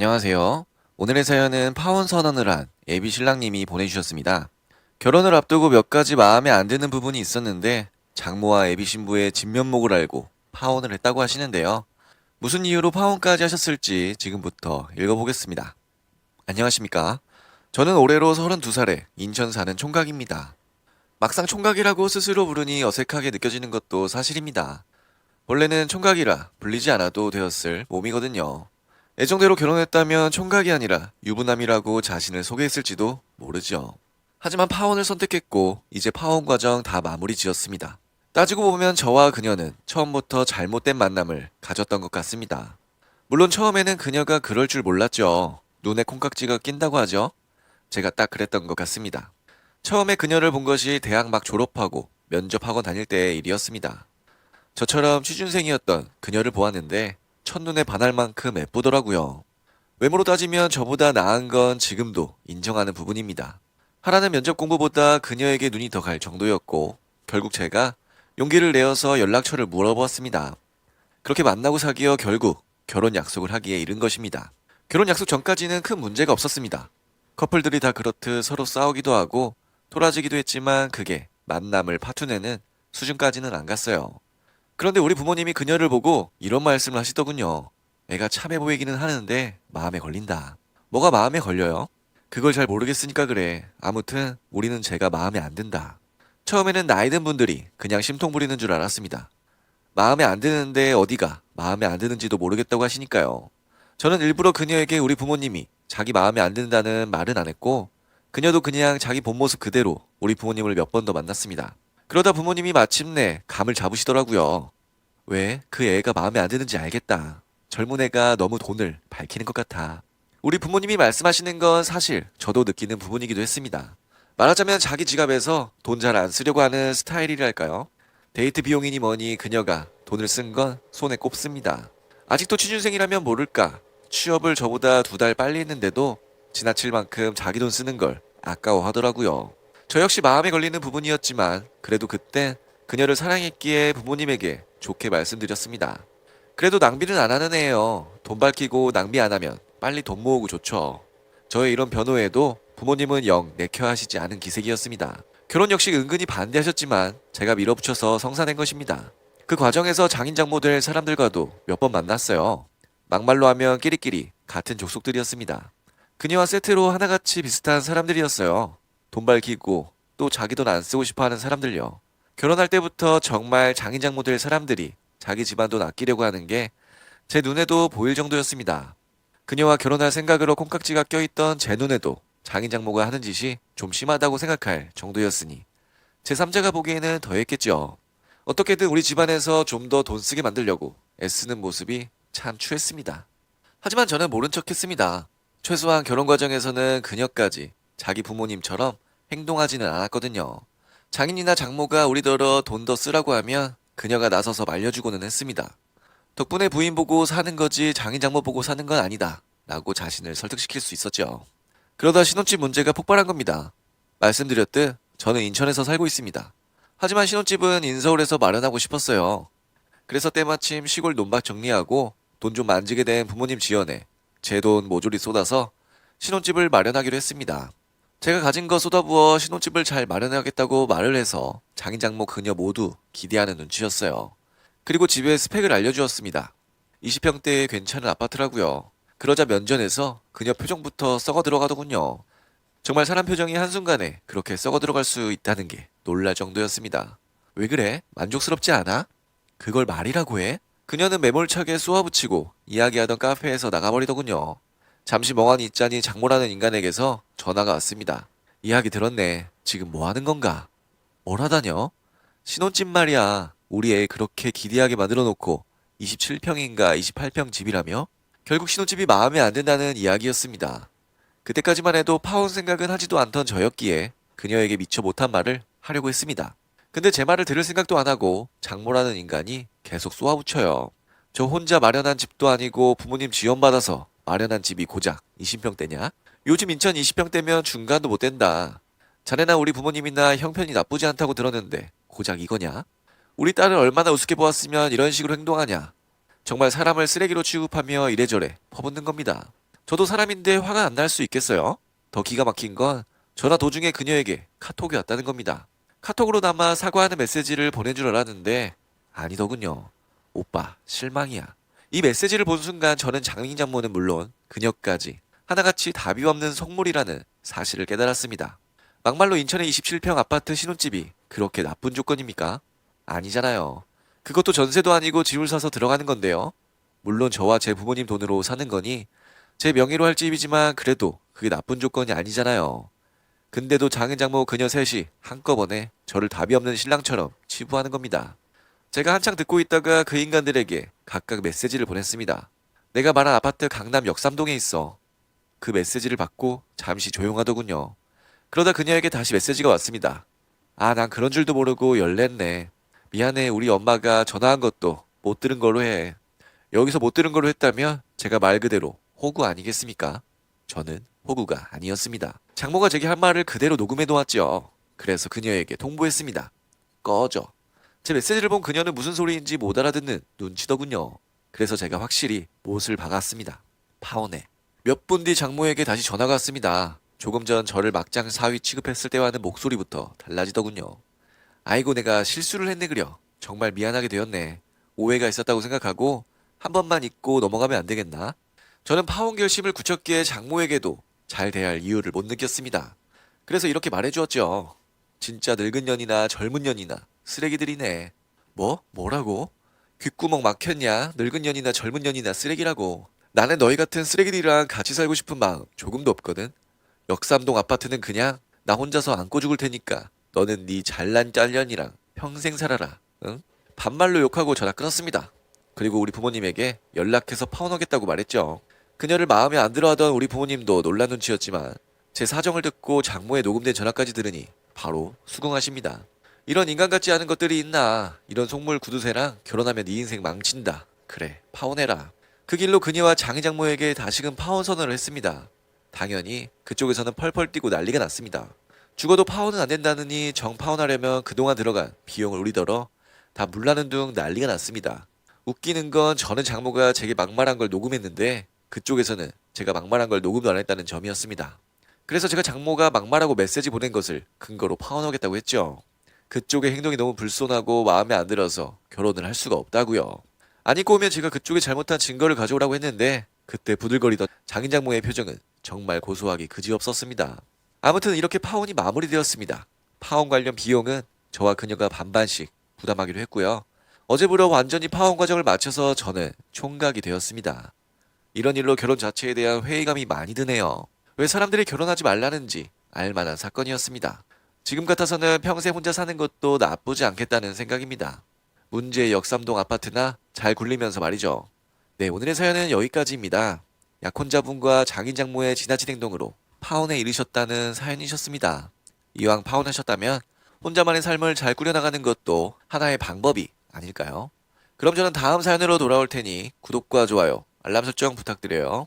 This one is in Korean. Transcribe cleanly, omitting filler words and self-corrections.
안녕하세요. 오늘의 사연은 파혼 선언을 한 예비 신랑님이 보내주셨습니다. 결혼을 앞두고 몇 가지 마음에 안 드는 부분이 있었는데 장모와 예비 신부의 진면목을 알고 파혼을 했다고 하시는데요. 무슨 이유로 파혼까지 하셨을지 지금부터 읽어보겠습니다. 안녕하십니까? 저는 올해로 32살에 인천 사는 총각입니다. 막상 총각이라고 스스로 부르니 어색하게 느껴지는 것도 사실입니다. 원래는 총각이라 불리지 않아도 되었을 몸이거든요. 애정대로 결혼했다면 총각이 아니라 유부남이라고 자신을 소개했을지도 모르죠. 하지만 파혼을 선택했고 이제 파혼 과정 다 마무리 지었습니다. 따지고 보면 저와 그녀는 처음부터 잘못된 만남을 가졌던 것 같습니다. 물론 처음에는 그녀가 그럴 줄 몰랐죠. 눈에 콩깍지가 낀다고 하죠. 제가 딱 그랬던 것 같습니다. 처음에 그녀를 본 것이 대학 막 졸업하고 면접학원 다닐 때의 일이었습니다. 저처럼 취준생이었던 그녀를 보았는데 첫눈에 반할 만큼 예쁘더라고요. 외모로 따지면 저보다 나은 건 지금도 인정하는 부분입니다. 하라는 면접 공부보다 그녀에게 눈이 더 갈 정도였고 결국 제가 용기를 내어서 연락처를 물어보았습니다. 그렇게 만나고 사귀어 결국 결혼 약속을 하기에 이른 것입니다. 결혼 약속 전까지는 큰 문제가 없었습니다. 커플들이 다 그렇듯 서로 싸우기도 하고 토라지기도 했지만 그게 만남을 파투내는 수준까지는 안 갔어요. 그런데 우리 부모님이 그녀를 보고 이런 말씀을 하시더군요. 애가 참해 보이기는 하는데 마음에 걸린다. 뭐가 마음에 걸려요? 그걸 잘 모르겠으니까 그래. 아무튼 우리는 제가 마음에 안 든다. 처음에는 나이 든 분들이 그냥 심통 부리는 줄 알았습니다. 마음에 안 드는데 어디가 마음에 안 드는지도 모르겠다고 하시니까요. 저는 일부러 그녀에게 우리 부모님이 자기 마음에 안 든다는 말은 안 했고 그녀도 그냥 자기 본 모습 그대로 우리 부모님을 몇 번 더 만났습니다. 그러다 부모님이 마침내 감을 잡으시더라고요. 왜? 그 애가 마음에 안 드는지 알겠다. 젊은 애가 너무 돈을 밝히는 것 같아. 우리 부모님이 말씀하시는 건 사실 저도 느끼는 부분이기도 했습니다. 말하자면 자기 지갑에서 돈 잘 안 쓰려고 하는 스타일이랄까요? 데이트 비용이니 뭐니 그녀가 돈을 쓴 건 손에 꼽습니다. 아직도 취준생이라면 모를까? 취업을 저보다 2달 빨리 했는데도 지나칠 만큼 자기 돈 쓰는 걸 아까워하더라고요. 저 역시 마음에 걸리는 부분이었지만 그래도 그때 그녀를 사랑했기에 부모님에게 좋게 말씀드렸습니다. 그래도 낭비는 안 하는 애예요. 돈 밝히고 낭비 안 하면 빨리 돈 모으고 좋죠. 저의 이런 변호에도 부모님은 영 내켜하시지 않은 기색이었습니다. 결혼 역시 은근히 반대하셨지만 제가 밀어붙여서 성사된 것입니다. 그 과정에서 장인장모 될 사람들과도 몇 번 만났어요. 막말로 하면 끼리끼리 같은 족속들이었습니다. 그녀와 세트로 하나같이 비슷한 사람들이었어요. 돈 밝히고 또 자기 돈 안 쓰고 싶어 하는 사람들요. 결혼할 때부터 정말 장인장모 될 사람들이 자기 집안 돈 아끼려고 하는 게 제 눈에도 보일 정도였습니다. 그녀와 결혼할 생각으로 콩깍지가 껴있던 제 눈에도 장인장모가 하는 짓이 좀 심하다고 생각할 정도였으니 제3자가 보기에는 더했겠죠. 어떻게든 우리 집안에서 좀 더 돈 쓰게 만들려고 애쓰는 모습이 참 추했습니다. 하지만 저는 모른 척 했습니다. 최소한 결혼 과정에서는 그녀까지 자기 부모님처럼 행동하지는 않았거든요. 장인이나 장모가 우리더러 돈 더 쓰라고 하면 그녀가 나서서 말려주고는 했습니다. 덕분에 부인 보고 사는 거지 장인 장모 보고 사는 건 아니다 라고 자신을 설득시킬 수 있었죠. 그러다 신혼집 문제가 폭발한 겁니다. 말씀드렸듯 저는 인천에서 살고 있습니다. 하지만 신혼집은 인서울에서 마련하고 싶었어요. 그래서 때마침 시골 논밭 정리하고 돈 좀 만지게 된 부모님 지원에 제 돈 모조리 쏟아서 신혼집을 마련하기로 했습니다. 제가 가진 거 쏟아부어 신혼집을 잘 마련하겠다고 말을 해서 장인장모 그녀 모두 기대하는 눈치였어요. 그리고 집의 스펙을 알려주었습니다. 20평대의 괜찮은 아파트라고요. 그러자 면전에서 그녀 표정부터 썩어 들어가더군요. 정말 사람 표정이 한순간에 그렇게 썩어 들어갈 수 있다는 게 놀랄 정도였습니다. 왜 그래? 만족스럽지 않아? 그걸 말이라고 해? 그녀는 매몰차게 쏘아붙이고 이야기하던 카페에서 나가버리더군요. 잠시 멍하니 있자니 장모라는 인간에게서 전화가 왔습니다. 이야기 들었네. 지금 뭐 하는 건가? 뭘 하다녀? 신혼집 말이야. 우리 애 그렇게 기대하게 만들어 놓고 27평인가 28평 집이라며? 결국 신혼집이 마음에 안 든다는 이야기였습니다. 그때까지만 해도 파혼 생각은 하지도 않던 저였기에 그녀에게 미처 못한 말을 하려고 했습니다. 근데 제 말을 들을 생각도 안 하고 장모라는 인간이 계속 쏘아붙여요. 저 혼자 마련한 집도 아니고 부모님 지원받아서 마련한 집이 고작 20평대냐? 요즘 인천 20평대면 중간도 못 된다. 자네나 우리 부모님이나 형편이 나쁘지 않다고 들었는데 고작 이거냐? 우리 딸을 얼마나 우습게 보았으면 이런 식으로 행동하냐? 정말 사람을 쓰레기로 취급하며 이래저래 퍼붓는 겁니다. 저도 사람인데 화가 안 날 수 있겠어요? 더 기가 막힌 건 전화 도중에 그녀에게 카톡이 왔다는 겁니다. 카톡으로나마 사과하는 메시지를 보낸 줄 알았는데 아니더군요. 오빠, 실망이야. 이 메시지를 본 순간 저는 장인장모는 물론 그녀까지 하나같이 답이 없는 속물이라는 사실을 깨달았습니다. 막말로 인천의 27평 아파트 신혼집이 그렇게 나쁜 조건입니까? 아니잖아요. 그것도 전세도 아니고 집을 사서 들어가는 건데요. 물론 저와 제 부모님 돈으로 사는 거니 제 명의로 할 집이지만 그래도 그게 나쁜 조건이 아니잖아요. 근데도 장인장모 그녀 셋이 한꺼번에 저를 답이 없는 신랑처럼 치부하는 겁니다. 제가 한창 듣고 있다가 그 인간들에게 각각 메시지를 보냈습니다. 내가 말한 아파트 강남 역삼동에 있어. 그 메시지를 받고 잠시 조용하더군요. 그러다 그녀에게 다시 메시지가 왔습니다. 아, 난 그런 줄도 모르고 열냈네. 미안해, 우리 엄마가 전화한 것도 못 들은 걸로 해. 여기서 못 들은 걸로 했다면 제가 말 그대로 호구 아니겠습니까? 저는 호구가 아니었습니다. 장모가 제게 한 말을 그대로 녹음해 놓았죠. 그래서 그녀에게 통보했습니다. 꺼져. 제 메시지를 본 그녀는 무슨 소리인지 못 알아듣는 눈치더군요. 그래서 제가 확실히 못을 박았습니다. 파혼해. 몇 분 뒤 장모에게 다시 전화가 왔습니다. 조금 전 저를 막장 사위 취급했을 때와는 목소리부터 달라지더군요. 아이고, 내가 실수를 했네 그려. 정말 미안하게 되었네. 오해가 있었다고 생각하고 한 번만 잊고 넘어가면 안 되겠나? 저는 파혼 결심을 굳혔기에 장모에게도 잘 대할 이유를 못 느꼈습니다. 그래서 이렇게 말해주었죠. 진짜 늙은 년이나 젊은 년이나 쓰레기들이네. 뭐? 뭐라고? 귓구멍 막혔냐? 늙은 년이나 젊은 년이나 쓰레기라고. 나는 너희 같은 쓰레기들이랑 같이 살고 싶은 마음 조금도 없거든. 역삼동 아파트는 그냥 나 혼자서 안고 죽을 테니까 너는 네 잘난 짤년이랑 평생 살아라. 응? 반말로 욕하고 전화 끊었습니다. 그리고 우리 부모님에게 연락해서 파혼하겠다고 말했죠. 그녀를 마음에 안 들어하던 우리 부모님도 놀란 눈치였지만 제 사정을 듣고 장모의 녹음된 전화까지 들으니 바로 수긍하십니다. 이런 인간 같지 않은 것들이 있나. 이런 속물 구두쇠랑 결혼하면 네 인생 망친다. 그래, 파혼해라. 그 길로 그녀와 장인장모에게 다시금 파혼 선언을 했습니다. 당연히 그쪽에서는 펄펄 뛰고 난리가 났습니다. 죽어도 파혼은 안 된다느니 정파혼하려면 그동안 들어간 비용을 우리더러 다 물라는 둥 난리가 났습니다. 웃기는 건 저는 장모가 제게 막말한 걸 녹음했는데 그쪽에서는 제가 막말한 걸 녹음도 안 했다는 점이었습니다. 그래서 제가 장모가 막말하고 메시지 보낸 것을 근거로 파혼하겠다고 했죠. 그쪽의 행동이 너무 불손하고 마음에 안 들어서 결혼을 할 수가 없다고요. 안 입고 오면 제가 그쪽에 잘못한 증거를 가져오라고 했는데 그때 부들거리던 장인장모의 표정은 정말 고소하기 그지없었습니다. 아무튼 이렇게 파혼이 마무리되었습니다. 파혼 관련 비용은 저와 그녀가 반반씩 부담하기로 했고요. 어제부터 완전히 파혼 과정을 마쳐서 저는 총각이 되었습니다. 이런 일로 결혼 자체에 대한 회의감이 많이 드네요. 왜 사람들이 결혼하지 말라는지 알만한 사건이었습니다. 지금 같아서는 평생 혼자 사는 것도 나쁘지 않겠다는 생각입니다. 문제의 역삼동 아파트나 잘 굴리면서 말이죠. 네, 오늘의 사연은 여기까지입니다. 약혼자분과 장인장모의 지나친 행동으로 파혼에 이르셨다는 사연이셨습니다. 이왕 파혼하셨다면 혼자만의 삶을 잘 꾸려나가는 것도 하나의 방법이 아닐까요? 그럼 저는 다음 사연으로 돌아올 테니 구독과 좋아요, 알람 설정 부탁드려요.